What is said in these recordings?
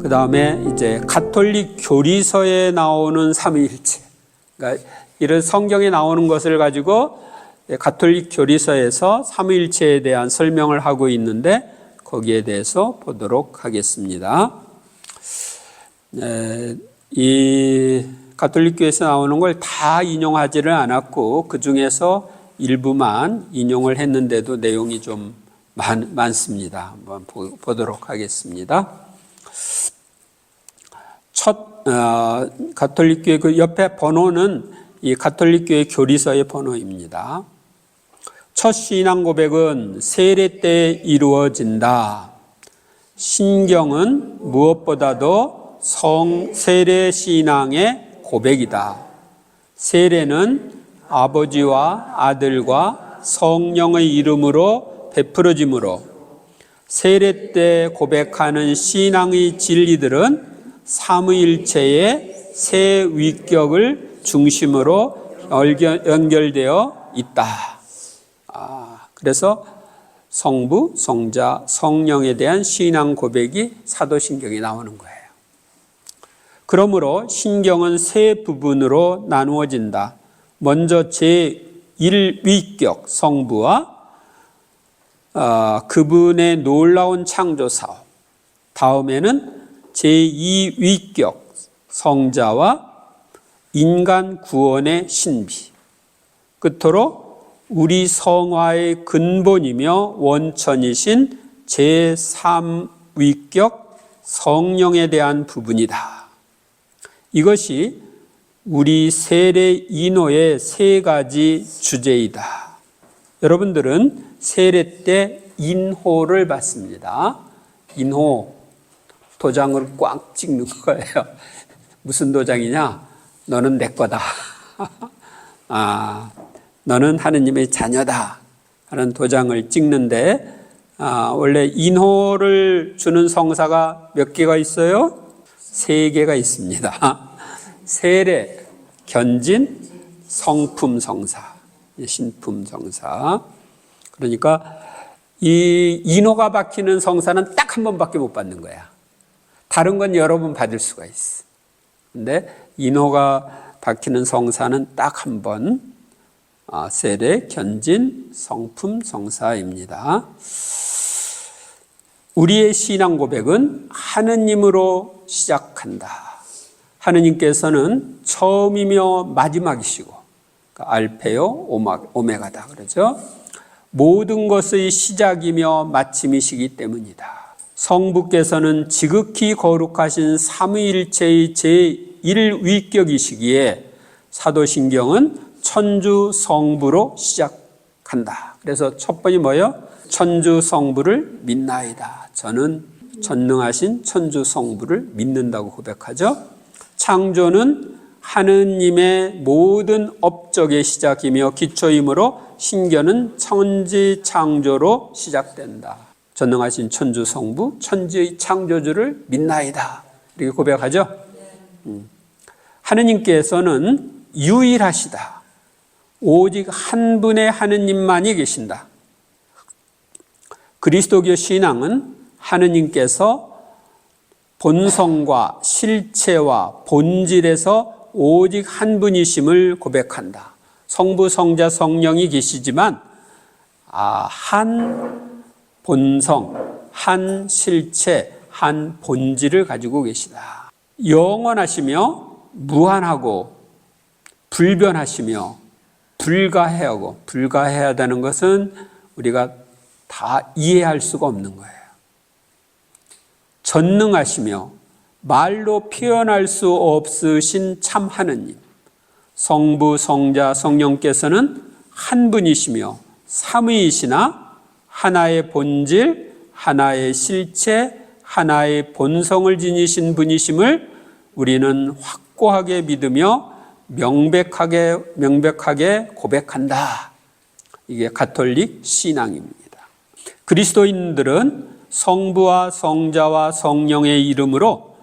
그 다음에 이제 가톨릭 교리서에 나오는 삼위일체, 그러니까 이런 성경에 나오는 것을 가지고 가톨릭 교리서에서 삼위일체에 대한 설명을 하고 있는데 거기에 대해서 보도록 하겠습니다. 이 가톨릭 교회에서 나오는 걸 다 인용하지를 않았고 그 중에서 일부만 인용을 했는데도 내용이 좀 많습니다. 한번 보도록 하겠습니다. 첫 가톨릭 교회 그 옆에 번호는 이 가톨릭 교회 교리서의 번호입니다. 첫 신앙 고백은 세례 때 이루어진다. 신경은 무엇보다도 세례 신앙의 고백이다. 세례는 아버지와 아들과 성령의 이름으로 베풀어지므로 세례 때 고백하는 신앙의 진리들은 삼위일체의 세 위격을 중심으로 연결되어 있다. 그래서 성부, 성자, 성령에 대한 신앙 고백이 사도신경에 나오는 거예요. 그러므로 신경은 세 부분으로 나누어진다. 먼저 제1위격 성부와 그분의 놀라운 창조 사업, 다음에는 제2위격 성자와 인간 구원의 신비, 끝으로 우리 성화의 근본이며 원천이신 제3위격 성령에 대한 부분이다. 이것이 우리 세례 인호의 세 가지 주제이다. 여러분들은 세례 때 인호를 받습니다. 인호, 도장을 꽉 찍는 거예요. 무슨 도장이냐? 너는 내 거다. 너는 하느님의 자녀다 하는 도장을 찍는데 원래 인호를 주는 성사가 몇 개가 있어요? 3개가 있습니다. 세례, 견진, 성품 성사, 신품 성사. 그러니까 이 인호가 박히는 성사는 딱 한 번밖에 못 받는 거야. 다른 건 여러 번 받을 수가 있어. 근데 인호가 박히는 성사는 딱 한 번, 세례, 견진, 성품 성사입니다. 우리의 신앙 고백은 하느님으로 시작한다. 하느님께서는 처음이며 마지막이시고 알페요 오메가다 그러죠. 모든 것의 시작이며 마침이시기 때문이다. 성부께서는 지극히 거룩하신 삼위일체의 제1위격이시기에 사도신경은 천주 성부로 시작한다. 그래서 첫 번이 뭐예요? 천주 성부를 믿나이다. 저는 전능하신 천주 성부를 믿는다고 고백하죠. 창조는 하느님의 모든 업적의 시작이며 기초이므로 신경은 천지 창조로 시작된다. 전능하신 천주 성부, 천지의 창조주를 믿나이다. 이렇게 고백하죠. 하느님께서는 유일하시다. 오직 한 분의 하느님만이 계신다. 그리스도교 신앙은 하느님께서 본성과 실체와 본질에서 오직 한 분이심을 고백한다. 성부, 성자, 성령이 계시지만 한 본성, 한 실체, 한 본질을 가지고 계시다. 영원하시며 무한하고 불변하시며 불가해하고, 불가해하다는 것은 우리가 다 이해할 수가 없는 거예요. 전능하시며 말로 표현할 수 없으신 참 하느님, 성부, 성자, 성령께서는 한 분이시며 삼위이시나 하나의 본질, 하나의 실체, 하나의 본성을 지니신 분이심을 우리는 확고하게 믿으며 명백하게 고백한다. 이게 가톨릭 신앙입니다. 그리스도인들은 성부와 성자와 성령의 이름으로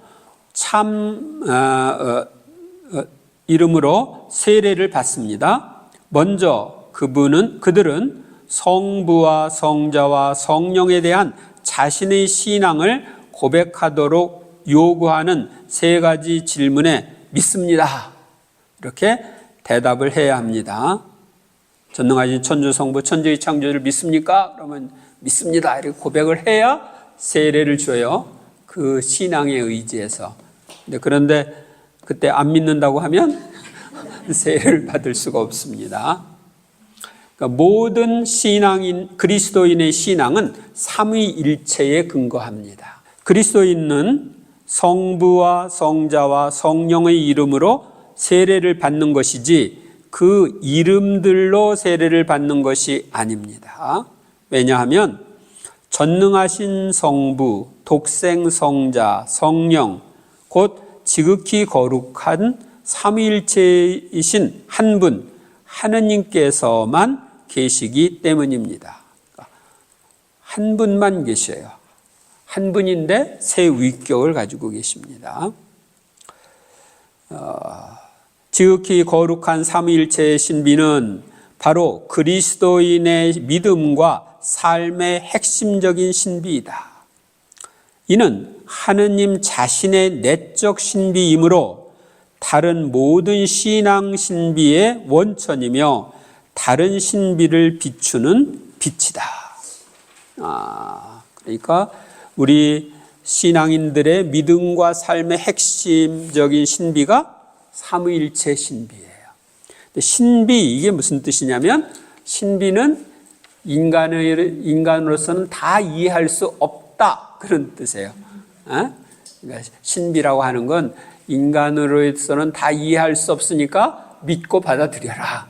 이름으로 세례를 받습니다. 먼저 그들은 성부와 성자와 성령에 대한 자신의 신앙을 고백하도록 요구하는 세 가지 질문에 믿습니다. 이렇게 대답을 해야 합니다. 전능하신 천주성부 천지의 창조주를 믿습니까? 그러면 믿습니다. 이렇게 고백을 해야 세례를 줘요. 그 신앙에 의지해서. 그런데 그때 안 믿는다고 하면 세례를 받을 수가 없습니다. 그러니까 모든 그리스도인의 신앙은 삼위일체에 근거합니다. 그리스도인은 성부와 성자와 성령의 이름으로 세례를 받는 것이지 그 이름들로 세례를 받는 것이 아닙니다. 왜냐하면 전능하신 성부, 독생 성자, 성령, 곧 지극히 거룩한 삼위일체이신 한 분, 하느님께서만 계시기 때문입니다. 한 분만 계셔요. 한 분인데 세 위격을 가지고 계십니다. 지극히 거룩한 삼위일체의 신비는 바로 그리스도인의 믿음과 삶의 핵심적인 신비이다. 이는 하느님 자신의 내적 신비이므로 다른 모든 신앙 신비의 원천이며 다른 신비를 비추는 빛이다. 그러니까 우리 신앙인들의 믿음과 삶의 핵심적인 신비가 삼위일체 신비예요. 신비, 이게 무슨 뜻이냐면 신비는 인간으로서는 다 이해할 수 없다, 그런 뜻이에요. 그러니까 신비라고 하는 건 인간으로서는 다 이해할 수 없으니까 믿고 받아들여라.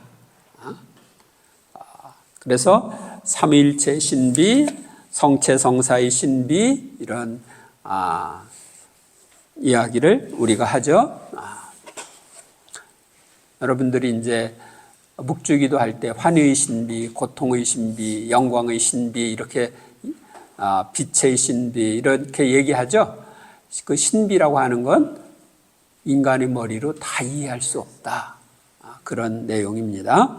그래서 삼위일체 신비, 성체성사의 신비, 이런 이야기를 우리가 하죠. 여러분들이 이제 묵주기도 할 때 환희의 신비, 고통의 신비, 영광의 신비, 이렇게 빛의 신비 이렇게 얘기하죠. 그 신비라고 하는 건 인간의 머리로 다 이해할 수 없다, 그런 내용입니다.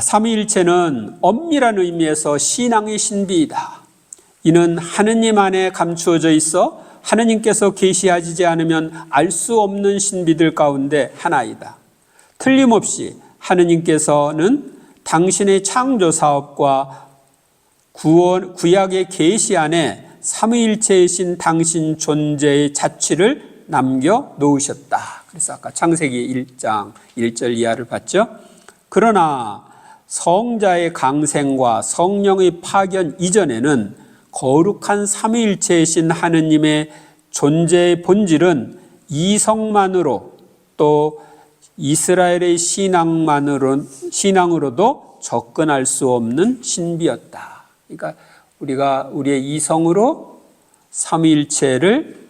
삼위일체는 엄밀한 의미에서 신앙의 신비이다. 이는 하느님 안에 감추어져 있어 하느님께서 계시하지 않으면 알 수 없는 신비들 가운데 하나이다. 틀림없이 하느님께서는 당신의 창조 사업과 구약의 계시 안에 삼위일체이신 당신 존재의 자취를 남겨 놓으셨다. 그래서 아까 창세기 1장 1절 이하를 봤죠. 그러나 성자의 강생과 성령의 파견 이전에는 거룩한 삼위일체이신 하느님의 존재의 본질은 이성만으로 또 이스라엘의 신앙으로도 접근할 수 없는 신비였다. 그러니까 우리가 우리의 이성으로 삼위일체를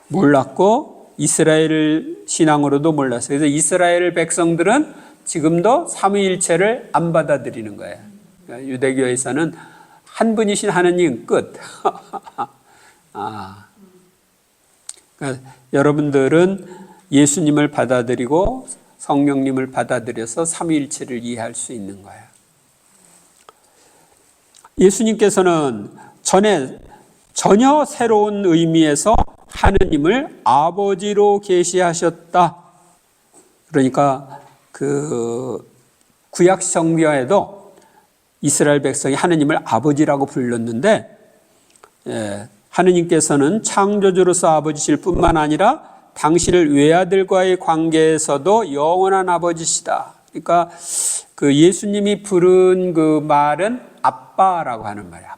몰랐고 이스라엘 신앙으로도 몰랐어요. 그래서 이스라엘 백성들은 지금도 삼위일체를 안 받아들이는 거예요. 그러니까 유대교에서는 한 분이신 하느님 끝. 그러니까 여러분들은 예수님을 받아들이고 성령님을 받아들여서 삼위일체를 이해할 수 있는 거예요. 예수님께서는 전혀 새로운 의미에서 하느님을 아버지로 계시하셨다. 그러니까 그 구약 성경에도 이스라엘 백성이 하느님을 아버지라고 불렀는데, 하느님께서는 창조주로서 아버지실 뿐만 아니라 당신을 외아들과의 관계에서도 영원한 아버지시다. 그러니까 그 예수님이 부른 그 말은 아빠라고 하는 말이에요.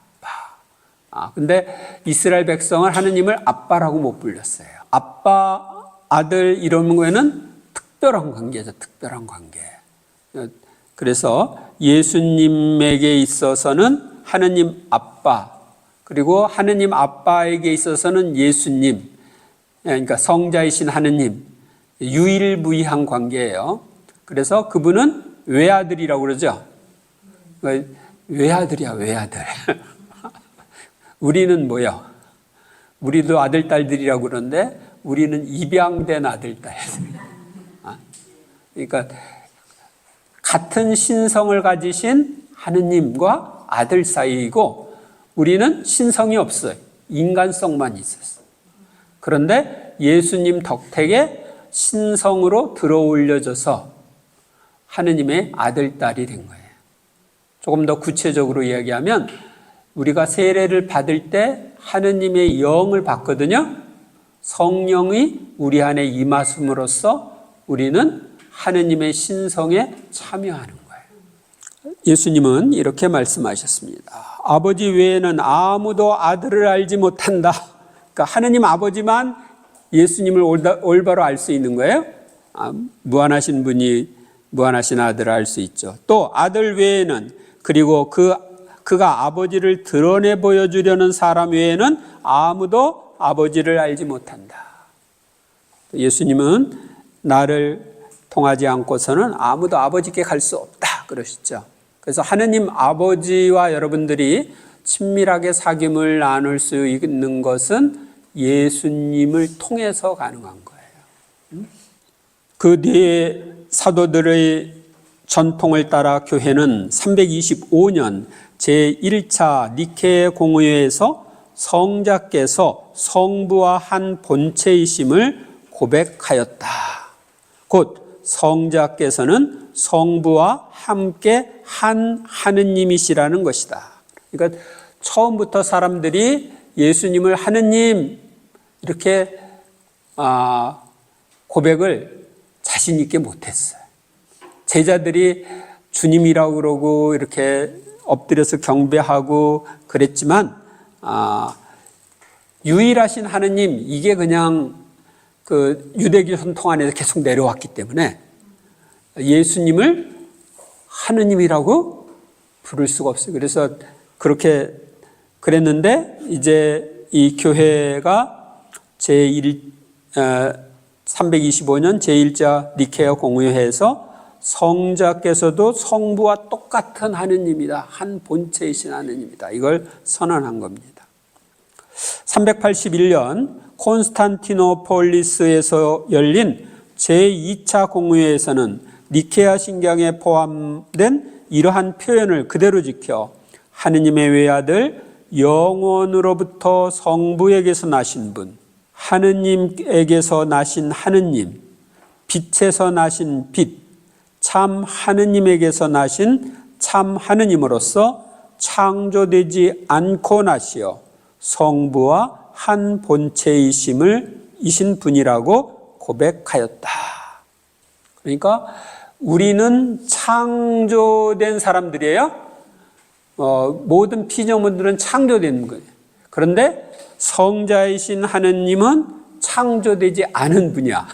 아빠. 근데 이스라엘 백성은 하느님을 아빠라고 못 불렀어요. 아빠, 아들 이런 거에는 특별한 관계죠. 특별한 관계. 그래서 예수님에게 있어서는 하느님 아빠, 그리고 하느님 아빠에게 있어서는 예수님, 그러니까 성자이신 하느님, 유일무이한 관계예요. 그래서 그분은 외아들이라고 그러죠. 외아들이야, 외아들. 우리는 뭐야? 우리도 아들, 딸들이라고 그러는데 우리는 입양된 아들, 딸들. 그러니까 같은 신성을 가지신 하느님과 아들 사이이고 우리는 신성이 없어요. 인간성만 있었어요. 그런데 예수님 덕택에 신성으로 들어올려져서 하느님의 아들, 딸이 된 거예요. 조금 더 구체적으로 이야기하면 우리가 세례를 받을 때 하느님의 영을 받거든요. 성령이 우리 안에 임하심으로써 우리는 하느님의 신성에 참여하는 거예요. 예수님은 이렇게 말씀하셨습니다. 아버지 외에는 아무도 아들을 알지 못한다. 그러니까 하느님 아버지만 예수님을 올바로 알 수 있는 거예요. 무한하신 분이 무한하신 아들을 알 수 있죠. 또 아들 외에는, 그리고 그가 아버지를 드러내 보여주려는 사람 외에는 아무도 아버지를 알지 못한다. 예수님은 나를 통하지 않고서는 아무도 아버지께 갈 수 없다 그러시죠. 그래서 하느님 아버지와 여러분들이 친밀하게 사귐을 나눌 수 있는 것은 예수님을 통해서 가능한 거예요. 그 뒤에 사도들의 전통을 따라 교회는 325년 제1차 니케 공의회에서 성자께서 성부와 한 본체이심을 고백하였다. 곧 성자께서는 성부와 함께 한 하느님이시라는 것이다. 그러니까 처음부터 사람들이 예수님을 하느님 이렇게 고백을 자신 있게 못했어요. 제자들이 주님이라고 그러고 이렇게 엎드려서 경배하고 그랬지만 유일하신 하느님, 이게 그냥 그 유대교 전통 안에서 계속 내려왔기 때문에 예수님을 하느님이라고 부를 수가 없어요. 그래서 그렇게 그랬는데 이제 이 교회가 325년 제1차 니케아 공의회에서 성자께서도 성부와 똑같은 하느님이다. 한 본체이신 하느님이다. 이걸 선언한 겁니다. 381년 콘스탄티노폴리스에서 열린 제2차 공의회에서는 니케아 신경에 포함된 이러한 표현을 그대로 지켜 하느님의 외아들 영원으로부터 성부에게서 나신 분, 하느님에게서 나신 하느님, 빛에서 나신 빛, 참 하느님에게서 나신 참 하느님으로서 창조되지 않고 나시어 성부와 한 본체이신 분이라고 고백하였다. 그러니까 우리는 창조된 사람들이에요. 모든 피조물들은 창조된 거예요. 그런데 성자이신 하느님은 창조되지 않은 분이야.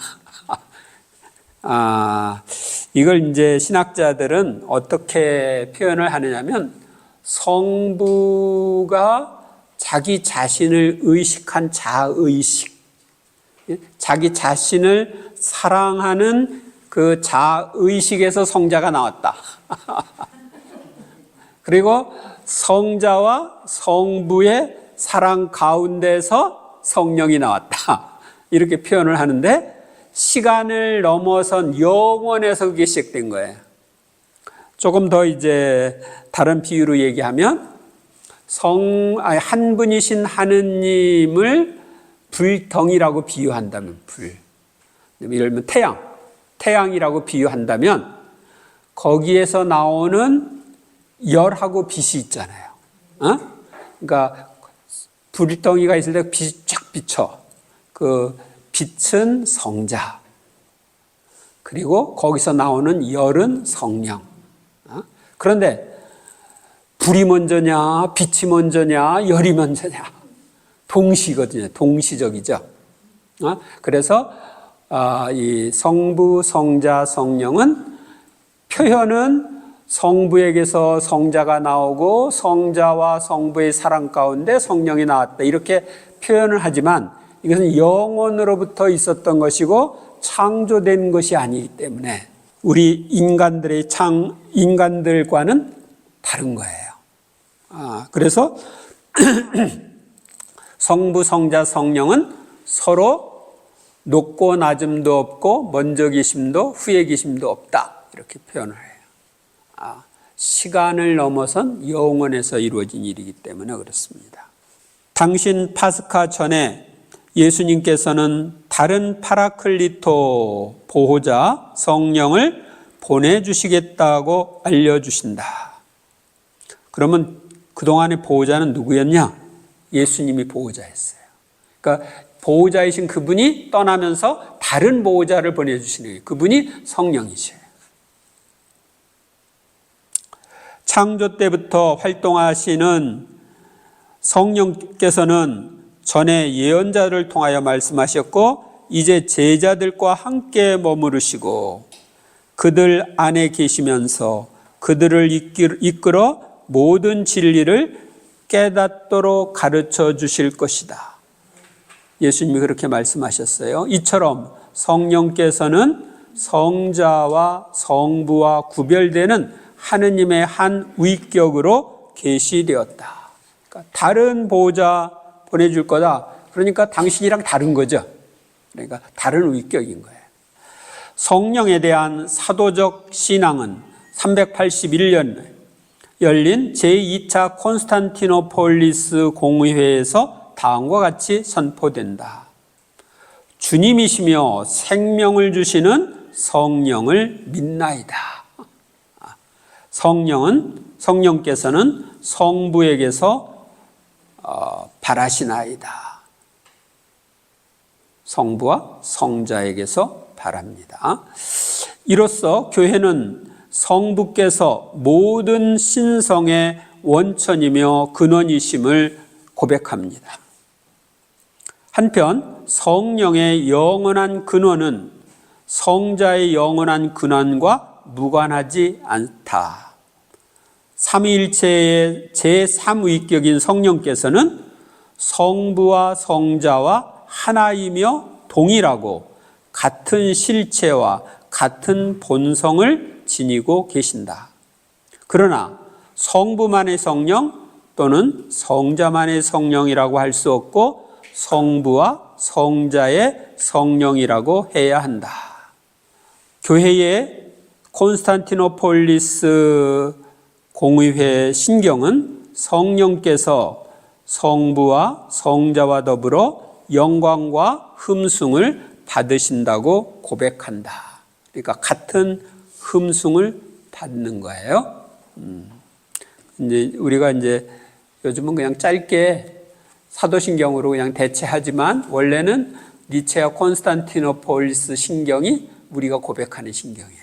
이걸 이제 신학자들은 어떻게 표현을 하느냐면 성부가 자기 자신을 의식한 자의식, 자기 자신을 사랑하는 그 자의식에서 성자가 나왔다. 그리고 성자와 성부의 사랑 가운데서 성령이 나왔다. 이렇게 표현을 하는데 시간을 넘어선 영원에서 그게 시작된 거예요. 조금 더 이제 다른 비유로 얘기하면 한 분이신 하느님을 불덩이라고 비유한다면 예를 들면 태양이라고 비유한다면 거기에서 나오는 열하고 빛이 있잖아요. 그러니까 불덩이가 있을 때 빛이 쫙 비쳐. 그 빛은 성자. 그리고 거기서 나오는 열은 성령. 그런데 불이 먼저냐, 빛이 먼저냐, 열이 먼저냐. 동시거든요. 동시적이죠. 그래서 이 성부, 성자, 성령은 표현은 성부에게서 성자가 나오고 성자와 성부의 사랑 가운데 성령이 나왔다. 이렇게 표현을 하지만 이것은 영원으로부터 있었던 것이고 창조된 것이 아니기 때문에 우리 인간들과는 다른 거예요. 그래서 성부, 성자, 성령은 서로 높고 낮음도 없고 먼저 계심도 후에 계심도 없다. 이렇게 표현을 해요. 시간을 넘어선 영원에서 이루어진 일이기 때문에 그렇습니다. 당신 파스카 전에 예수님께서는 다른 파라클리토 보호자 성령을 보내주시겠다고 알려주신다. 그러면 그동안의 보호자는 누구였냐? 예수님이 보호자였어요. 그러니까 보호자이신 그분이 떠나면서 다른 보호자를 보내주시는 거예요. 그분이 성령이셔요. 창조 때부터 활동하시는 성령께서는 전에 예언자를 통하여 말씀하셨고 이제 제자들과 함께 머무르시고 그들 안에 계시면서 그들을 이끌어 모든 진리를 깨닫도록 가르쳐 주실 것이다. 예수님이 그렇게 말씀하셨어요. 이처럼 성령께서는 성자와 성부와 구별되는 하느님의 한 위격으로 계시되었다. 그러니까 다른 보호자 보내줄 거다. 그러니까 당신이랑 다른 거죠. 그러니까 다른 위격인 거예요. 성령에 대한 사도적 신앙은 381년 열린 제2차 콘스탄티노폴리스 공의회에서 다음과 같이 선포된다. 주님이시며 생명을 주시는 성령을 믿나이다. 성령께서는 성부에게서 바라시나이다. 성부와 성자에게서 바랍니다. 이로써 교회는 성부께서 모든 신성의 원천이며 근원이심을 고백합니다. 한편 성령의 영원한 근원은 성자의 영원한 근원과 무관하지 않다. 삼위일체의 제3위격인 성령께서는 성부와 성자와 하나이며 동일하고 같은 실체와 같은 본성을 지니고 계신다. 그러나 성부만의 성령 또는 성자만의 성령이라고 할 수 없고 성부와 성자의 성령이라고 해야 한다. 교회의 콘스탄티노폴리스 공의회 신경은 성령께서 성부와 성자와 더불어 영광과 흠숭을 받으신다고 고백한다. 그러니까 같은 흠숭을 받는 거예요. 이제 우리가 요즘은 그냥 짧게 사도신경으로 그냥 대체하지만 원래는 니체아 콘스탄티노폴리스 신경이 우리가 고백하는 신경이에요.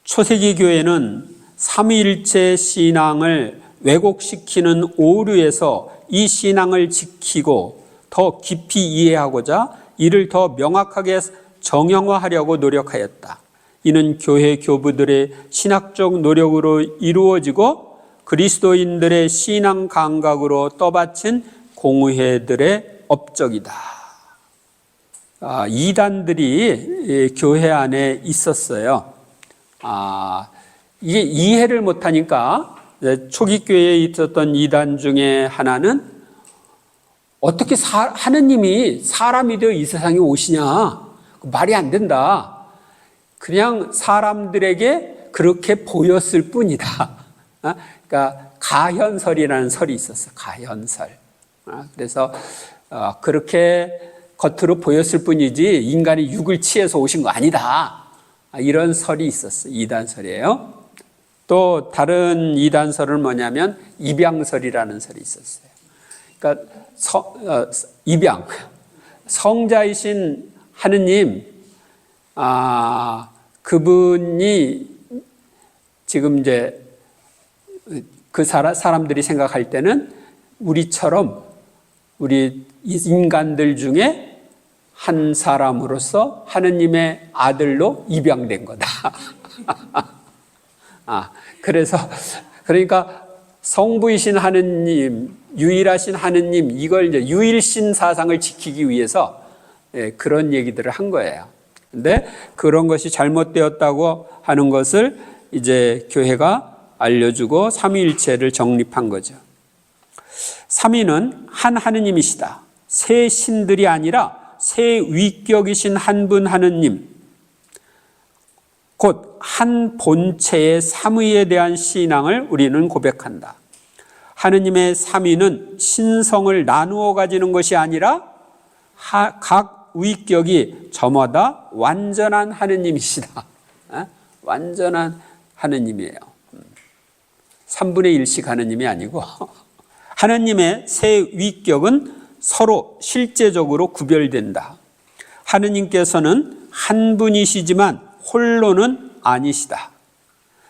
초세기 교회는 삼위일체 신앙을 왜곡시키는 오류에서 이 신앙을 지키고 더 깊이 이해하고자 이를 더 명확하게 정형화하려고 노력하였다. 이는 교회 교부들의 신학적 노력으로 이루어지고 그리스도인들의 신앙 감각으로 떠받친 공회들의 업적이다. 이단들이 교회 안에 있었어요. 이게 이해를 못하니까 초기 교회에 있었던 이단 중에 하나는 어떻게 하느님이 사람이 되어 이 세상에 오시냐? 말이 안 된다. 그냥 사람들에게 그렇게 보였을 뿐이다. 그러니까 가현설이라는 설이 있었어. 가현설. 그래서 그렇게 겉으로 보였을 뿐이지 인간이 육을 취해서 오신 거 아니다. 이런 설이 있었어. 이단설이에요. 또 다른 이단설은 뭐냐면 입양설이라는 설이 있었어요. 그러니까 입양, 성자이신 하느님, 그분이 지금 이제 그 사람들이 생각할 때는 우리처럼 우리 인간들 중에 한 사람으로서 하느님의 아들로 입양된 거다. 그러니까 성부이신 하느님, 유일하신 하느님, 이걸 이제 유일신 사상을 지키기 위해서 그런 얘기들을 한 거예요. 근데 그런 것이 잘못되었다고 하는 것을 이제 교회가 알려주고 삼위일체를 정립한 거죠. 삼위는 한 하느님이시다. 세 신들이 아니라 세 위격이신 한 분 하느님, 곧 한 본체의 삼위에 대한 신앙을 우리는 고백한다. 하느님의 삼위는 신성을 나누어 가지는 것이 아니라 각 위격이 저마다 완전한 하느님이시다. 완전한 하느님이에요. 3분의 1씩 하느님이 아니고 하느님의 세 위격은 서로 실제적으로 구별된다. 하느님께서는 한 분이시지만 홀로는 아니시다.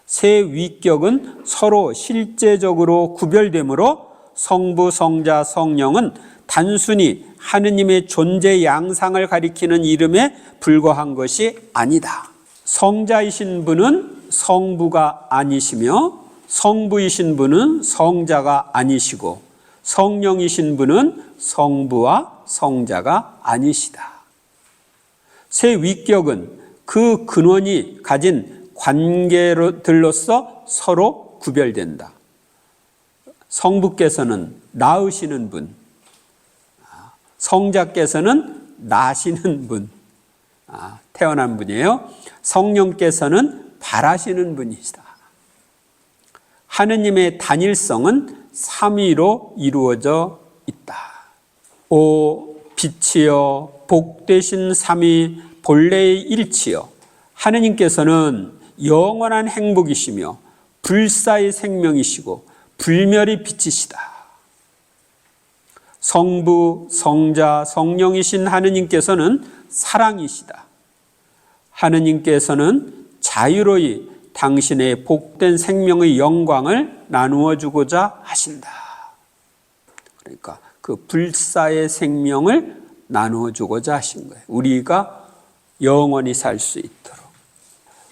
세 위격은 서로 실제적으로 구별되므로 성부, 성자, 성령은 단순히 하느님의 존재 양상을 가리키는 이름에 불과한 것이 아니다. 성자이신 분은 성부가 아니시며 성부이신 분은 성자가 아니시고 성령이신 분은 성부와 성자가 아니시다. 세 위격은 그 근원이 가진 관계들로서 서로 구별된다. 성부께서는 낳으시는 분, 성자께서는 나시는 분, 태어난 분이에요. 성령께서는 바라시는 분이시다. 하느님의 단일성은 삼위로 이루어져 있다. 오 빛이여 복되신 삼위 본래의 일치여 하느님께서는 영원한 행복이시며 불사의 생명이시고 불멸의 빛이시다. 성부, 성자, 성령이신 하느님께서는 사랑이시다. 하느님께서는 자유로이 당신의 복된 생명의 영광을 나누어 주고자 하신다. 그러니까 그 불사의 생명을 나누어 주고자 하신 거예요. 우리가 영원히 살 수 있도록.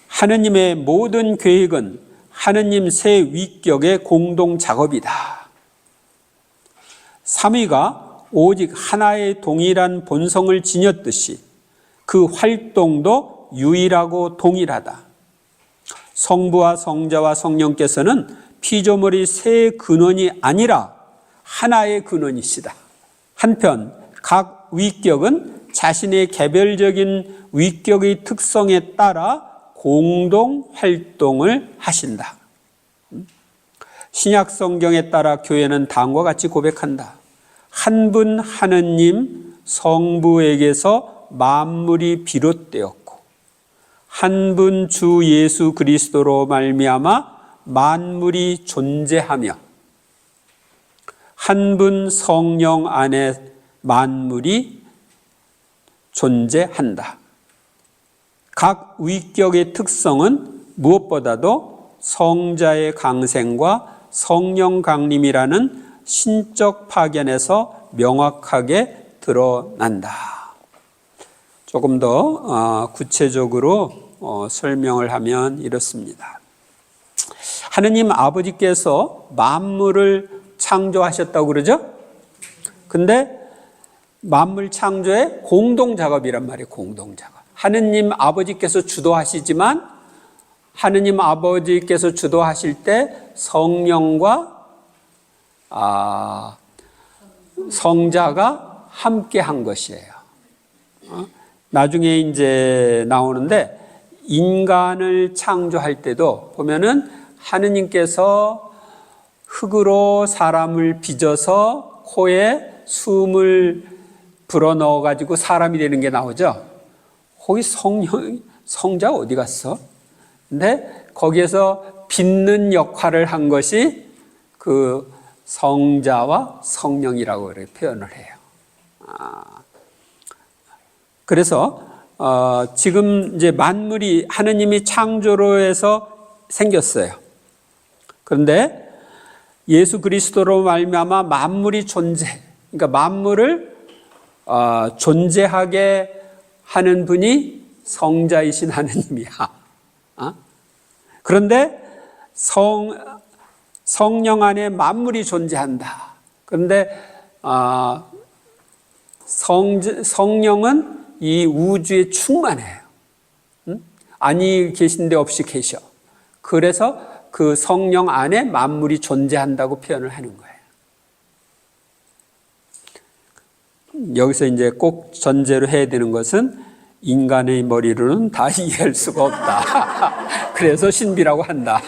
하느님의 모든 계획은 하느님 세 위격의 공동 작업이다. 삼위가 오직 하나의 동일한 본성을 지녔듯이 그 활동도 유일하고 동일하다. 성부와 성자와 성령께서는 피조물의 세 근원이 아니라 하나의 근원이시다. 한편 각 위격은 자신의 개별적인 위격의 특성에 따라 공동 활동을 하신다. 신약 성경에 따라 교회는 다음과 같이 고백한다. 한 분 하느님 성부에게서 만물이 비롯되었고 한 분 주 예수 그리스도로 말미암아 만물이 존재하며 한 분 성령 안에 만물이 존재한다. 각 위격의 특성은 무엇보다도 성자의 강생과 성령 강림이라는 신적 파견에서 명확하게 드러난다. 조금 더 구체적으로 설명을 하면 이렇습니다. 하느님 아버지께서 만물을 창조하셨다고 그러죠? 근데 만물 창조의 공동 작업이란 말이에요. 공동 작업. 하느님 아버지께서 주도하시지만 하느님 아버지께서 주도하실 때 성령과 성자가 함께 한 것이에요. 나중에 이제 나오는데 인간을 창조할 때도 보면은 하느님께서 흙으로 사람을 빚어서 코에 숨을 불어넣어 가지고 사람이 되는 게 나오죠. 거기 성자 어디 갔어? 근데 거기에서 빚는 역할을 한 것이 그 성자와 성령이라고 이렇게 표현을 해요. 그래서 지금 이제 만물이 하느님이 창조로 해서 생겼어요. 그런데 예수 그리스도로 말미암아 만물이 그러니까 만물을 존재하게 하는 분이 성자이신 하느님이야. 그런데 성령 안에 만물이 존재한다. 그런데 성령은 이 우주에 충만해요. 아니 계신 데 없이 계셔. 그래서 그 성령 안에 만물이 존재한다고 표현을 하는 거예요. 여기서 이제 꼭 전제로 해야 되는 것은 인간의 머리로는 다 이해할 수가 없다. 그래서 신비라고 한다.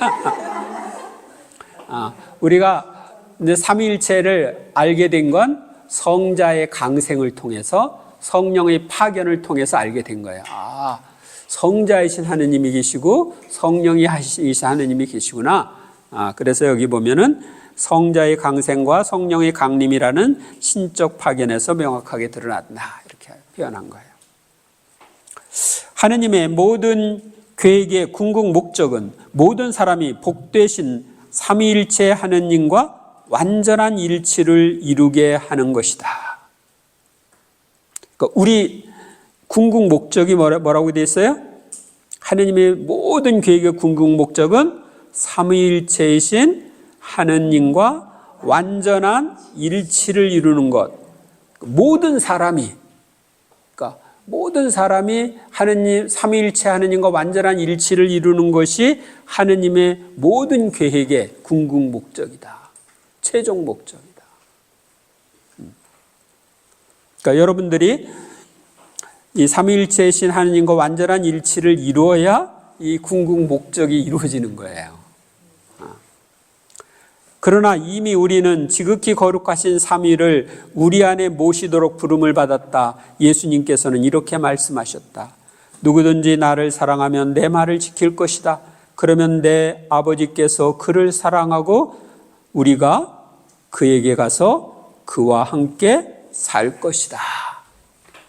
우리가 이제 삼위일체를 알게 된 건 성자의 강생을 통해서 성령의 파견을 통해서 알게 된 거예요. 아, 성자이신 하느님이 계시고 성령이 하시신 하느님이 계시구나. 그래서 여기 보면은 성자의 강생과 성령의 강림이라는 신적 파견에서 명확하게 드러났다, 이렇게 표현한 거예요. 하느님의 모든 계획의 궁극 목적은 모든 사람이 복되신 삼위일체 하느님과 완전한 일치를 이루게 하는 것이다. 그러니까 우리 궁극 목적이 뭐라고 되어 있어요? 하느님의 모든 계획의 궁극 목적은 삼위일체이신 하느님과 완전한 일치를 이루는 것. 모든 사람이, 그러니까 모든 사람이 하느님, 삼위일체 하느님과 완전한 일치를 이루는 것이 하느님의 모든 계획의 궁극 목적이다. 최종 목적이다. 그러니까 여러분들이 이 삼위일체이신 하느님과 완전한 일치를 이루어야 이 궁극 목적이 이루어지는 거예요. 그러나 이미 우리는 지극히 거룩하신 삼위를 우리 안에 모시도록 부름을 받았다. 예수님께서는 이렇게 말씀하셨다. 누구든지 나를 사랑하면 내 말을 지킬 것이다. 그러면 내 아버지께서 그를 사랑하고 우리가 그에게 가서 그와 함께 살 것이다.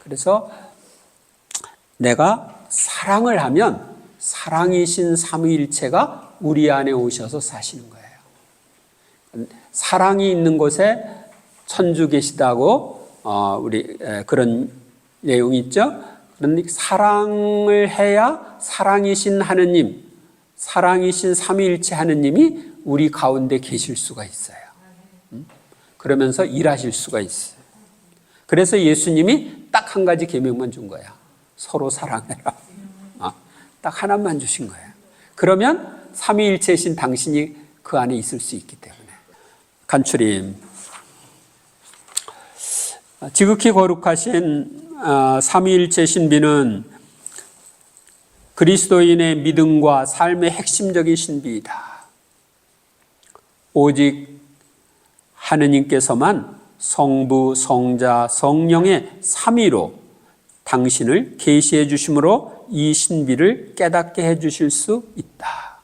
그래서 내가 사랑을 하면 사랑이신 삼위일체가 우리 안에 오셔서 사시는 거예요. 사랑이 있는 곳에 천주 계시다고 우리 그런 내용이 있죠. 그런데 사랑을 해야 사랑이신 하느님, 사랑이신 삼위일체 하느님이 우리 가운데 계실 수가 있어요. 그러면서 일하실 수가 있어요. 그래서 예수님이 딱 한 가지 계명만 준 거야. 서로 사랑해라. 딱 하나만 주신 거예요. 그러면 삼위일체이신 당신이 그 안에 있을 수 있기 때문에. 간추림. 지극히 거룩하신 삼위일체 신비는 그리스도인의 믿음과 삶의 핵심적인 신비이다. 오직 하느님께서만 성부, 성자, 성령의 삼위로 당신을 계시해 주심으로 이 신비를 깨닫게 해 주실 수 있다.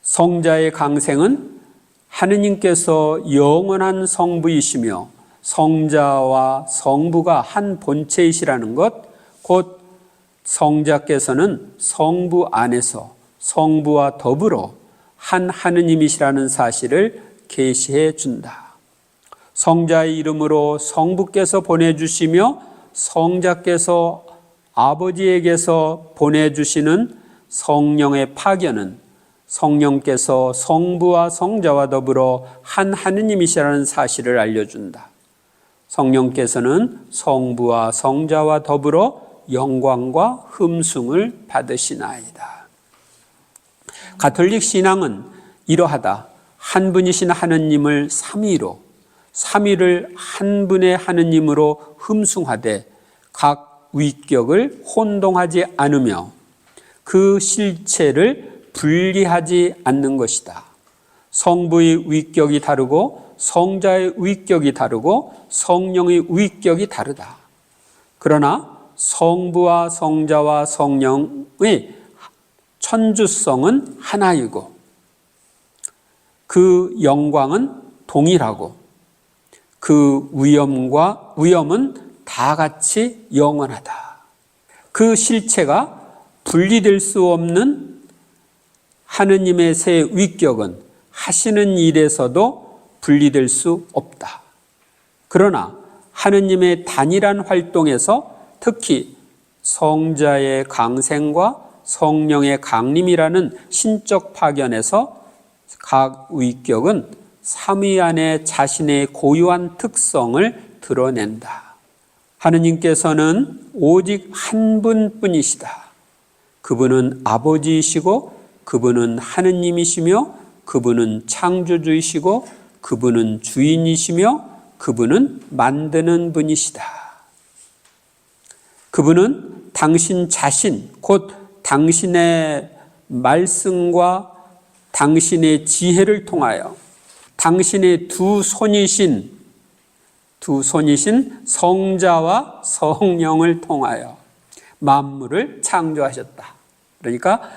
성자의 강생은 하느님께서 영원한 성부이시며 성자와 성부가 한 본체이시라는 것, 곧 성자께서는 성부 안에서 성부와 더불어 한 하느님이시라는 사실을 계시해 준다. 성자의 이름으로 성부께서 보내주시며 성자께서 아버지에게서 보내주시는 성령의 파견은 성령께서 성부와 성자와 더불어 한 하느님이시라는 사실을 알려준다. 성령께서는 성부와 성자와 더불어 영광과 흠숭을 받으시나이다. 가톨릭 신앙은 이러하다. 한 분이신 하느님을 삼위로, 삼위를 한 분의 하느님으로 흠숭하되 각 위격을 혼동하지 않으며 그 실체를 분리하지 않는 것이다. 성부의 위격이 다르고 성자의 위격이 다르고 성령의 위격이 다르다. 그러나 성부와 성자와 성령의 천주성은 하나이고 그 영광은 동일하고 그 위엄은 다 같이 영원하다. 그 실체가 분리될 수 없는 하느님의 세 위격은 하시는 일에서도 분리될 수 없다. 그러나 하느님의 단일한 활동에서 특히 성자의 강생과 성령의 강림이라는 신적 파견에서 각 위격은 삼위 안에 자신의 고유한 특성을 드러낸다. 하느님께서는 오직 한 분뿐이시다. 그분은 아버지이시고 그분은 하느님이시며 그분은 창조주이시고 그분은 주인이시며 그분은 만드는 분이시다. 그분은 당신 자신, 곧 당신의 말씀과 당신의 지혜를 통하여 당신의 두 손이신 두 손이신 성자와 성령을 통하여 만물을 창조하셨다. 그러니까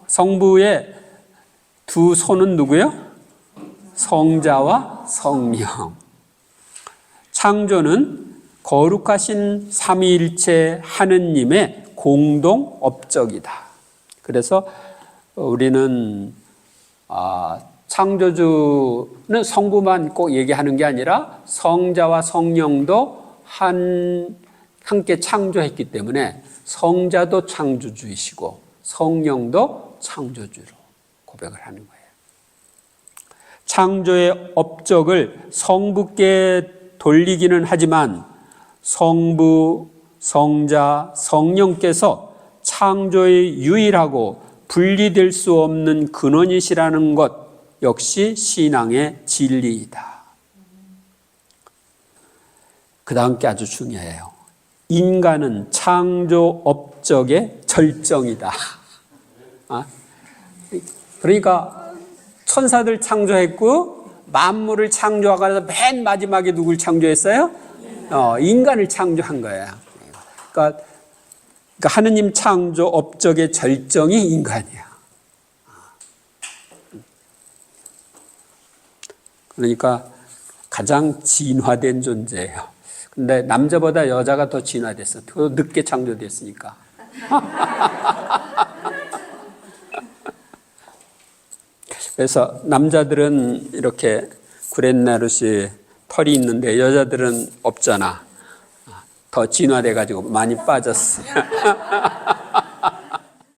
성부의 두 손은 누구요? 성자와 성령. 창조는 거룩하신 삼위일체 하느님의 공동 업적이다. 그래서 우리는 창조주는 성부만 꼭 얘기하는 게 아니라 성자와 성령도 함께 창조했기 때문에 성자도 창조주이시고 성령도 창조주로 고백을 하는 거예요. 창조의 업적을 성부께 돌리기는 하지만 성부, 성자, 성령께서 창조의 유일하고 분리될 수 없는 근원이시라는 것 역시 신앙의 진리이다. 그 다음 게 아주 중요해요. 인간은 창조 업적의 절정이다. 그러니까 천사들 창조했고 만물을 창조하고 맨 마지막에 누굴 창조했어요? 인간을 창조한 거예요. 그러니까 하느님 창조 업적의 절정이 인간이야. 그러니까 가장 진화된 존재예요. 근데 남자보다 여자가 더 진화됐어. 더 늦게 창조됐으니까. 그래서 남자들은 이렇게 구렛나룻이 털이 있는데 여자들은 없잖아. 더 진화돼가지고 많이 빠졌어요.